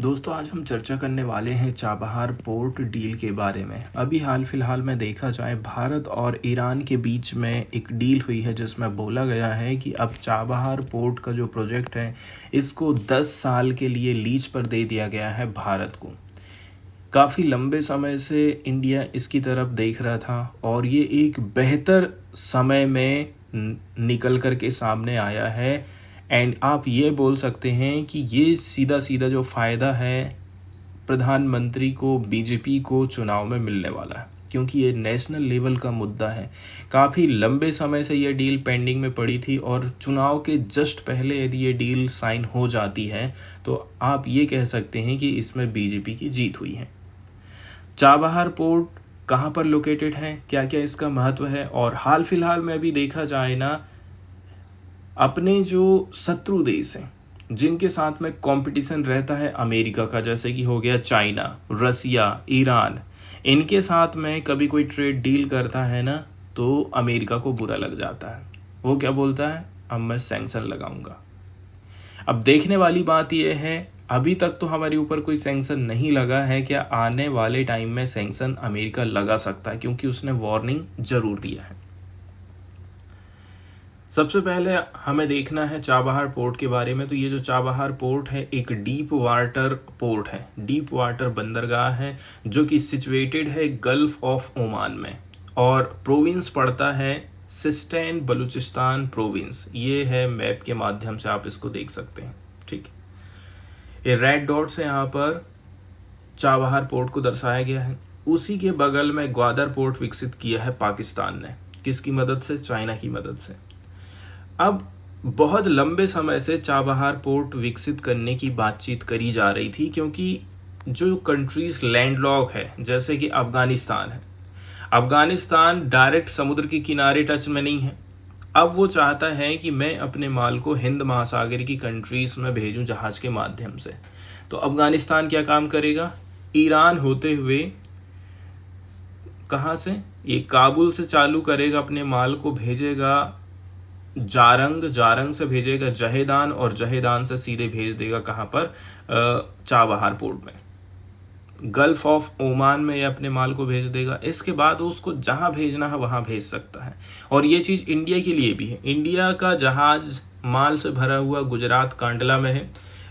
दोस्तों आज हम चर्चा करने वाले हैं चाबहार पोर्ट डील के बारे में। अभी हाल फिलहाल में देखा जाए भारत और ईरान के बीच में एक डील हुई है जिसमें बोला गया है कि अब चाबहार पोर्ट का जो प्रोजेक्ट है इसको 10 साल के लिए लीज पर दे दिया गया है भारत को। काफ़ी लंबे समय से इंडिया इसकी तरफ देख रहा था और ये एक बेहतर समय में निकल कर के सामने आया है। एंड आप ये बोल सकते हैं कि ये सीधा सीधा जो फ़ायदा है प्रधानमंत्री को, बीजेपी को चुनाव में मिलने वाला है, क्योंकि ये नेशनल लेवल का मुद्दा है। काफ़ी लंबे समय से ये डील पेंडिंग में पड़ी थी और चुनाव के जस्ट पहले यदि ये डील साइन हो जाती है तो आप ये कह सकते हैं कि इसमें बीजेपी की जीत हुई है। चाबहार पोर्ट कहाँ पर लोकेटेड है, क्या क्या इसका महत्व है, और हाल फिलहाल में अभी देखा जाए ना, अपने जो शत्रु देश हैं जिनके साथ में कंपटीशन रहता है अमेरिका का, जैसे कि हो गया चाइना, रसिया, ईरान, इनके साथ में कभी कोई ट्रेड डील करता है ना तो अमेरिका को बुरा लग जाता है। वो क्या बोलता है, अब मैं सैंक्शन लगाऊंगा। अब देखने वाली बात यह है, अभी तक तो हमारे ऊपर कोई सैंक्शन नहीं लगा है, क्या आने वाले टाइम में सैंक्शन अमेरिका लगा सकता है, क्योंकि उसने वार्निंग जरूर दिया है। सबसे पहले हमें देखना है चाबहार पोर्ट के बारे में। तो ये जो चाबहार पोर्ट है एक डीप वाटर पोर्ट है, डीप वाटर बंदरगाह है जो कि सिचुएटेड है गल्फ ऑफ ओमान में, और प्रोविंस पड़ता है सिस्तान बलूचिस्तान प्रोविंस। ये है मैप के माध्यम से आप इसको देख सकते हैं, ठीक। ये रेड डॉट से यहाँ पर चाबहार पोर्ट को दर्शाया गया है। उसी के बगल में ग्वादर पोर्ट विकसित किया है पाकिस्तान ने, किसकी मदद से, चाइना की मदद से। अब बहुत लंबे समय से चाबहार पोर्ट विकसित करने की बातचीत करी जा रही थी, क्योंकि जो कंट्रीज लैंडलॉक है जैसे कि अफगानिस्तान है, अफगानिस्तान डायरेक्ट समुद्र के किनारे टच में नहीं है। अब वो चाहता है कि मैं अपने माल को हिंद महासागर की कंट्रीज में भेजूं जहाज के माध्यम से। तो अफगानिस्तान क्या काम करेगा, ईरान होते हुए कहाँ से, ये काबुल से चालू करेगा, अपने माल को भेजेगा जारंग, जारंग से भेजेगा जहेदान, और जहेदान से सीधे भेज देगा कहाँ पर, चाबहार पोर्ट में, गल्फ ऑफ ओमान में ये अपने माल को भेज देगा। इसके बाद उसको जहाँ भेजना है वहाँ भेज सकता है। और ये चीज़ इंडिया के लिए भी है। इंडिया का जहाज माल से भरा हुआ गुजरात कांडला में है,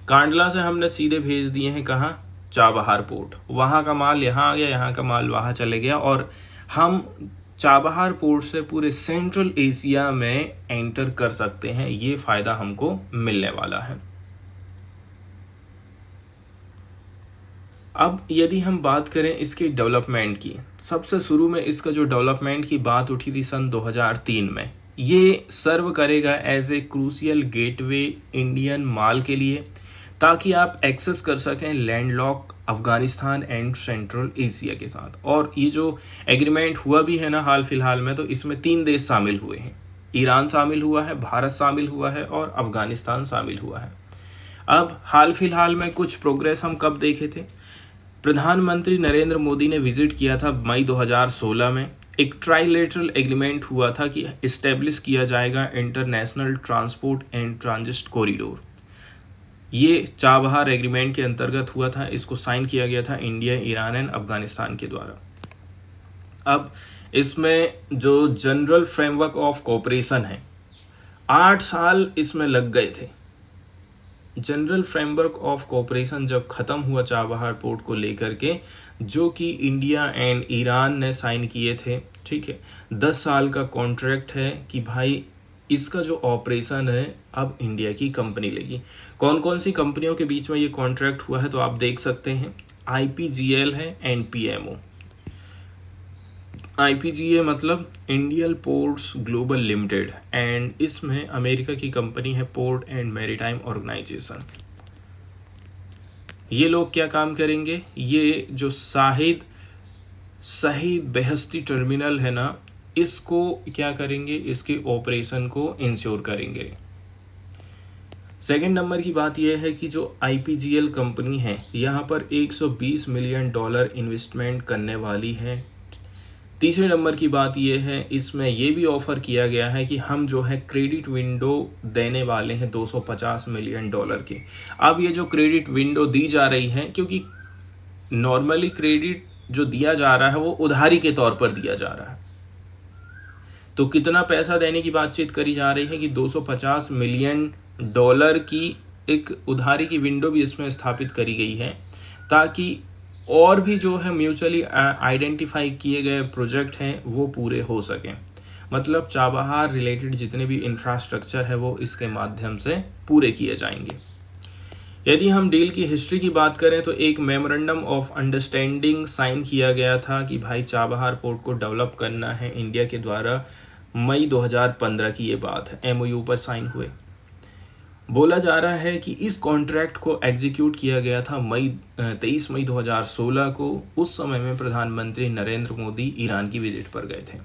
कांडला से हमने सीधे भेज दिए हैं कहाँ, चाबहार पोर्ट। वहाँ का माल यहाँ आ गया, यहाँ का माल वहाँ चले गया, और हम चाबहार पोर्ट से पूरे सेंट्रल एशिया में एंटर कर सकते हैं। ये फ़ायदा हमको मिलने वाला है। अब यदि हम बात करें इसकी डेवलपमेंट की, सबसे शुरू में इसका जो डेवलपमेंट की बात उठी थी सन 2003 में, ये सर्व करेगा as a crucial gateway Indian माल के लिए, ताकि आप एक्सेस कर सकें landlock Afghanistan and Central Asia के साथ। और ये जो एग्रीमेंट हुआ भी है ना हाल फिलहाल में, तो इसमें 3 देश शामिल हुए हैं, ईरान शामिल हुआ है, भारत शामिल हुआ है और अफगानिस्तान शामिल हुआ है। अब हाल फिलहाल में कुछ प्रोग्रेस हम कब देखे थे, प्रधानमंत्री नरेंद्र मोदी ने विजिट किया था मई 2016 में। एक ट्राइलेटरल एग्रीमेंट हुआ था कि इस्टेब्लिश किया जाएगा international transport and transit corridor. ये चाबहार एग्रीमेंट के अंतर्गत हुआ था, इसको साइन किया गया था इंडिया, ईरान एंड अफगानिस्तान के द्वारा। अब इसमें जो जनरल फ्रेमवर्क ऑफ कोऑपरेशन है, 8 साल इसमें लग गए थे। जनरल फ्रेमवर्क ऑफ कोऑपरेशन जब ख़त्म हुआ चाबहार पोर्ट को लेकर के, जो कि इंडिया एंड ईरान ने साइन किए थे, ठीक है, 10 साल का कॉन्ट्रैक्ट है कि भाई इसका जो ऑपरेशन है अब इंडिया की कंपनी लेगी। कौन कौन सी कंपनियों के बीच में ये कॉन्ट्रैक्ट हुआ है तो आप देख सकते हैं, IPGL है, NPMO। IPGA मतलब Indian ports global limited, and इसमें अमेरिका की कंपनी है पोर्ट एंड मैरीटाइम ऑर्गेनाइजेशन। ये लोग क्या काम करेंगे, ये जो शहीद बेहस्ती टर्मिनल है ना, इसको क्या करेंगे, इसके ऑपरेशन को इंश्योर करेंगे। सेकेंड नंबर की बात यह है कि जो IPGL कंपनी है यहाँ पर $120 मिलियन इन्वेस्टमेंट करने वाली है। तीसरे नंबर की बात ये है, इसमें ये भी ऑफ़र किया गया है कि हम जो है क्रेडिट विंडो देने वाले हैं $250 मिलियन के। अब ये जो क्रेडिट विंडो दी जा रही है, क्योंकि नॉर्मली क्रेडिट जो दिया जा रहा है वो उधारी के तौर पर दिया जा रहा है, तो कितना पैसा देने की बातचीत करी जा रही है कि $250 मिलियन की एक उधारी की विंडो भी इसमें स्थापित करी गई है, ताकि और भी जो है म्यूचुअली आइडेंटिफाई किए गए प्रोजेक्ट हैं वो पूरे हो सकें। मतलब चाबहार रिलेटेड जितने भी इंफ्रास्ट्रक्चर है वो इसके माध्यम से पूरे किए जाएंगे। यदि हम डील की हिस्ट्री की बात करें तो एक मेमोरेंडम ऑफ अंडरस्टैंडिंग साइन किया गया था कि भाई चाबहार पोर्ट को डेवलप करना है इंडिया के द्वारा। मई 2015 की ये बात है, एमओयू पर साइन हुए। बोला जा रहा है कि इस कॉन्ट्रैक्ट को एग्जीक्यूट किया गया था 23 मई 2016 को। उस समय में प्रधानमंत्री नरेंद्र मोदी ईरान की विजिट पर गए थे।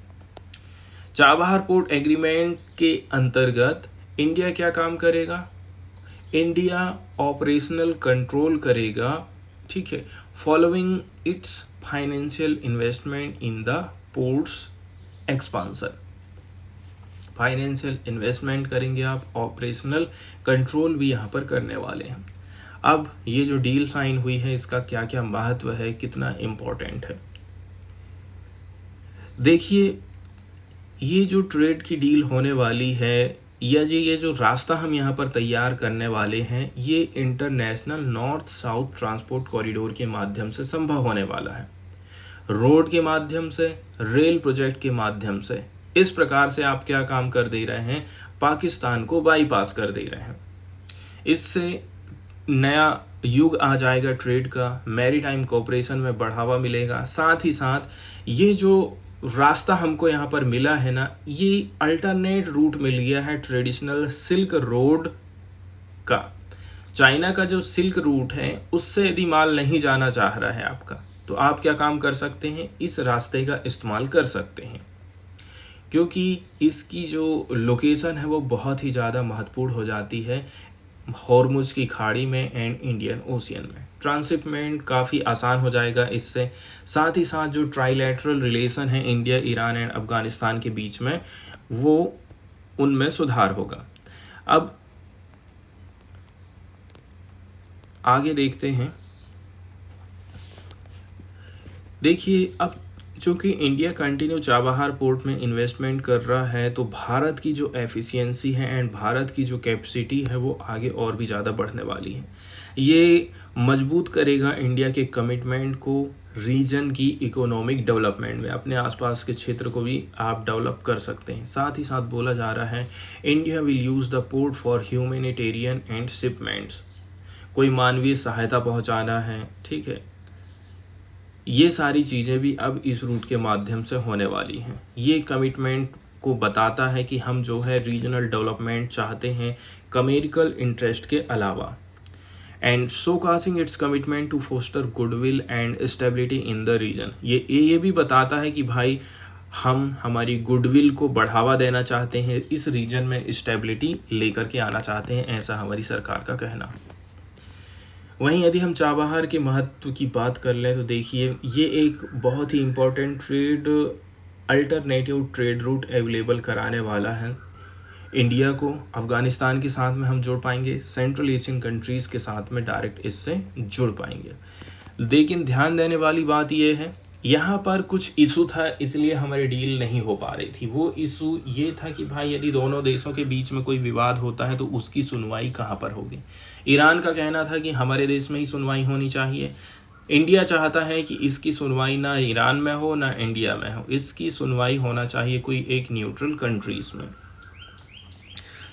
चाबहार पोर्ट एग्रीमेंट के अंतर्गत इंडिया क्या काम करेगा? इंडिया ऑपरेशनल कंट्रोल करेगा, ठीक है, following it's financial investment in the ports expansion. Financial investment करेंगे आप, ऑपरेशनल कंट्रोल भी यहाँ पर करने वाले हैं। अब ये जो डील साइन हुई है इसका क्या क्या महत्व है, कितना इम्पोर्टेंट है, देखिए। ये जो ट्रेड की डील होने वाली है, या ये जो रास्ता हम यहाँ पर तैयार करने वाले हैं, ये international north south transport corridor के माध्यम से संभव होने वाला है। रोड के माध्यम से, रेल प्रोजेक्ट के माध्यम से। इस प्रकार से आप क्या काम कर दे रहे हैं, पाकिस्तान को बाईपास कर दे रहे हैं। इससे नया युग आ जाएगा ट्रेड का, मैरीटाइम कोऑपरेशन में बढ़ावा मिलेगा। साथ ही साथ ये जो रास्ता हमको यहाँ पर मिला है ना, ये अल्टरनेट रूट मिल गया है ट्रेडिशनल सिल्क रोड का। चाइना का जो सिल्क रूट है उससे यदि माल नहीं जाना चाह रहा है आपका, तो आप क्या काम कर सकते हैं, इस रास्ते का इस्तेमाल कर सकते हैं, क्योंकि इसकी जो लोकेशन है वो बहुत ही ज़्यादा महत्वपूर्ण हो जाती है हॉर्मुज की खाड़ी में एंड इंडियन ओशियन में। ट्रांसशिपमेंट काफ़ी आसान हो जाएगा इससे। साथ ही साथ जो ट्राइलैटरल रिलेशन है इंडिया, ईरान एंड अफ़गानिस्तान के बीच में, वो उनमें सुधार होगा। अब आगे देखते हैं। देखिए, अब चूँकि इंडिया कंटिन्यू चाबहार पोर्ट में इन्वेस्टमेंट कर रहा है, तो भारत की जो एफिशिएंसी है एंड भारत की जो कैपेसिटी है वो आगे और भी ज़्यादा बढ़ने वाली है। ये मजबूत करेगा इंडिया के कमिटमेंट को रीजन की इकोनॉमिक डेवलपमेंट में। अपने आसपास के क्षेत्र को भी आप डेवलप कर सकते हैं। साथ ही साथ बोला जा रहा है India will use the port for humanitarian and shipments. कोई मानवीय सहायता पहुँचाना है, ठीक है, ये सारी चीज़ें भी अब इस रूट के माध्यम से होने वाली हैं। ये कमिटमेंट को बताता है कि हम जो है रीजनल डेवलपमेंट चाहते हैं कमर्शियल इंटरेस्ट के अलावा, and showcasing its commitment to foster goodwill and stability in the region. ये भी बताता है कि भाई हम हमारी गुडविल को बढ़ावा देना चाहते हैं, इस रीजन में स्टेबिलिटी लेकर के आना चाहते हैं, ऐसा हमारी सरकार का कहना। वहीं यदि हम चाबहार के महत्व की बात कर लें तो देखिए, ये एक बहुत ही important trade alternative trade route available कराने वाला है इंडिया को। अफ़गानिस्तान के साथ में हम जुड़ पाएंगे, सेंट्रल एशियन कंट्रीज़ के साथ में डायरेक्ट इससे जुड़ पाएंगे। लेकिन ध्यान देने वाली बात ये है, यहाँ पर कुछ इशू था, इसलिए हमारी डील नहीं हो पा रही थी। वो इशू ये था कि भाई यदि दोनों देशों के बीच में कोई विवाद होता है तो उसकी सुनवाई कहाँ पर होगी। ईरान का कहना था कि हमारे देश में ही सुनवाई होनी चाहिए। इंडिया चाहता है कि इसकी सुनवाई ना ईरान में हो ना इंडिया में हो, इसकी सुनवाई होना चाहिए कोई एक न्यूट्रल कंट्रीज़ में।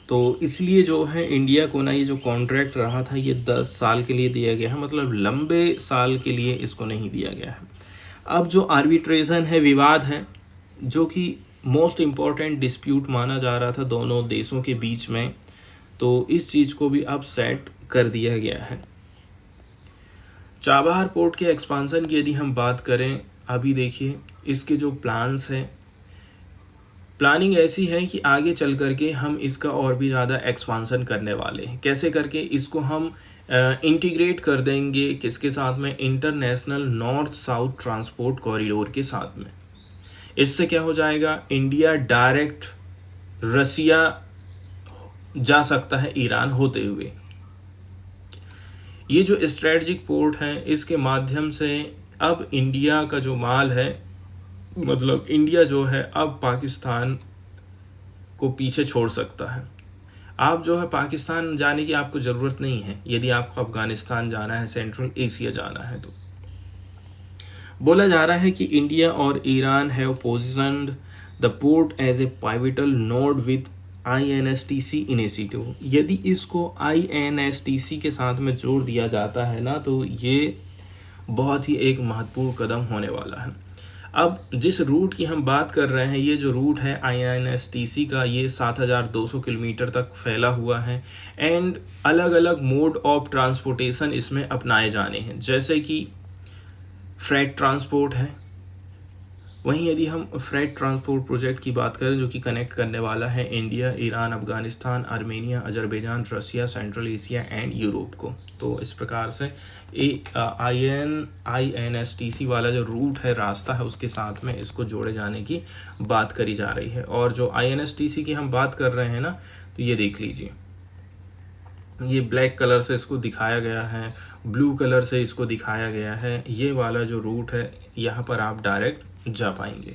तो इसलिए जो है इंडिया को ना ये जो कॉन्ट्रैक्ट रहा था ये 10 साल के लिए दिया गया है, मतलब लंबे साल के लिए इसको नहीं दिया गया है। अब जो आर्बिट्रेशन है, विवाद है, जो कि मोस्ट इम्पॉर्टेंट डिस्प्यूट माना जा रहा था दोनों देशों के बीच में, तो इस चीज़ को भी अब सेट कर दिया गया है। चाबहार पोर्ट के एक्सपांसन की यदि हम बात करें, अभी देखिए इसके जो प्लान्स हैं, प्लानिंग ऐसी है कि आगे चल करके हम इसका और भी ज़्यादा एक्सपांसन करने वाले हैं। कैसे करके इसको हम इंटीग्रेट कर देंगे, किसके साथ में, international north south transport corridor के साथ में। इससे क्या हो जाएगा, इंडिया डायरेक्ट रसिया जा सकता है ईरान होते हुए। ये जो स्ट्रेटजिक पोर्ट है इसके माध्यम से अब इंडिया का जो माल है, मतलब इंडिया जो है अब पाकिस्तान को पीछे छोड़ सकता है। आप जो है पाकिस्तान जाने की आपको ज़रूरत नहीं है, यदि आपको अफगानिस्तान जाना है, सेंट्रल एशिया जाना है। तो बोला जा रहा है कि इंडिया और Iran have positioned the port as a pivotal node with INSTC initiative. यदि इसको INSTC के साथ में जोड़ दिया जाता है ना, तो ये बहुत ही एक महत्वपूर्ण कदम होने वाला है। अब जिस रूट की हम बात कर रहे हैं, ये जो रूट है INSTC का, ये 7,200 किलोमीटर तक फैला हुआ है एंड अलग अलग मोड ऑफ ट्रांसपोर्टेशन इसमें अपनाए जाने हैं, जैसे कि फ्रेट ट्रांसपोर्ट है। वहीं यदि हम फ्रेट ट्रांसपोर्ट प्रोजेक्ट की बात करें जो कि कनेक्ट करने वाला है India, Iran, Afghanistan, Armenia, Azerbaijan, Russia, central Asia and Europe को, तो इस प्रकार से INSTC वाला जो रूट है, रास्ता है, उसके साथ में इसको जोड़े जाने की बात करी जा रही है। और जो INSTC की हम बात कर रहे हैं ना, तो ये देख लीजिए, ये ब्लैक कलर से इसको दिखाया गया है, ब्लू कलर से इसको दिखाया गया है। ये वाला जो रूट है, यहाँ पर आप डायरेक्ट जा पाएंगे।